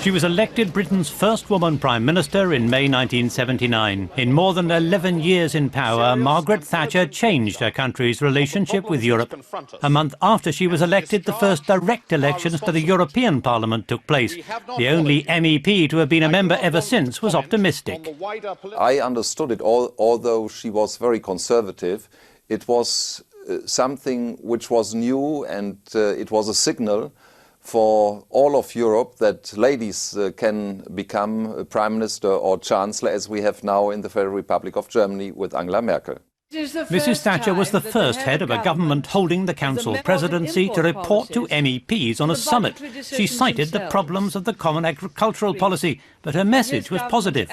She was elected Britain's first woman Prime Minister in May 1979. In more than 11 years in power, Margaret Thatcher changed her country's relationship with Europe. A month after she was elected, the first direct elections to the European Parliament took place. The only MEP to have been a member ever since was optimistic. I understood it, although she was very conservative. It was something which was new, and it was a signal for all of Europe that ladies can become Prime Minister or Chancellor, as we have now in the Federal Republic of Germany with Angela Merkel. Mrs. Thatcher was the first head of a government holding the Council Presidency to report to MEPs on a summit. She cited the problems of the common agricultural policy, but her message was positive.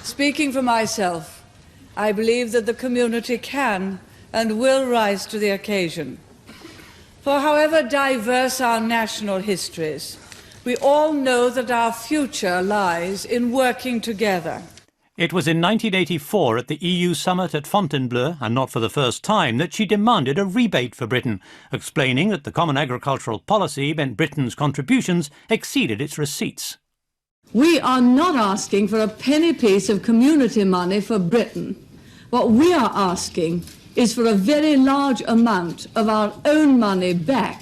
Speaking for myself, I believe that the community can and will rise to the occasion. For however diverse our national histories, we all know that our future lies in working together. It was in 1984 at the EU summit at Fontainebleau, and not for the first time, that she demanded a rebate for Britain, explaining that the common agricultural policy meant Britain's contributions exceeded its receipts. We are not asking for a penny piece of community money for Britain. What we are asking is for a very large amount of our own money back.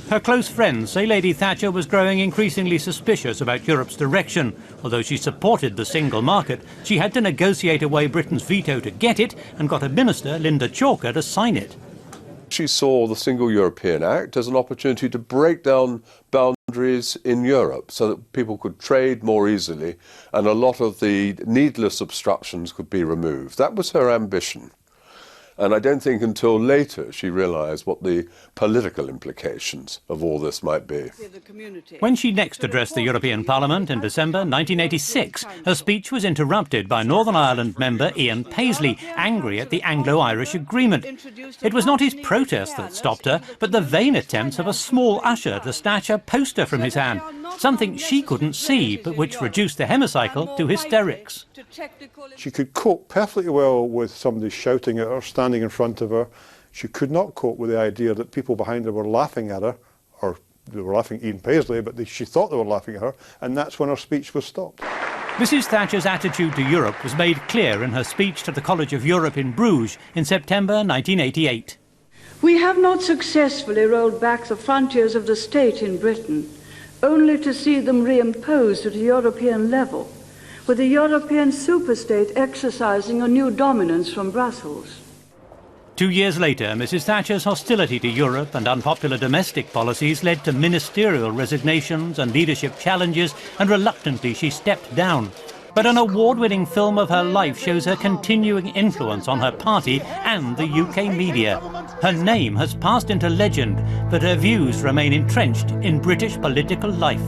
Her close friends say Lady Thatcher was growing increasingly suspicious about Europe's direction. Although she supported the single market, she had to negotiate away Britain's veto to get it and got her minister, Lynda Chalker, to sign it. She saw the Single European Act as an opportunity to break down boundaries in Europe so that people could trade more easily and a lot of the needless obstructions could be removed. That was her ambition. And I don't think until later she realised what the political implications of all this might be. When she next addressed the European Parliament in December 1986, her speech was interrupted by Northern Ireland member Ian Paisley, angry at the Anglo-Irish Agreement. It was not his protest that stopped her, but the vain attempts of a small usher to snatch a poster from his hand, something she couldn't see, but which reduced the Hemicycle to hysterics. She could cope perfectly well with somebody shouting at her, standing in front of her. She could not cope with the idea that people behind her were laughing at her, or they were laughing at Ian Paisley, but she thought they were laughing at her, and that's when her speech was stopped. Mrs. Thatcher's attitude to Europe was made clear in her speech to the College of Europe in Bruges in September 1988. We have not successfully rolled back the frontiers of the state in Britain, only to see them reimposed at a European level, with the European superstate exercising a new dominance from Brussels. 2 years later, Mrs. Thatcher's hostility to Europe and unpopular domestic policies led to ministerial resignations and leadership challenges, and reluctantly she stepped down. But an award-winning film of her life shows her continuing influence on her party and the UK media. Her name has passed into legend, but her views remain entrenched in British political life.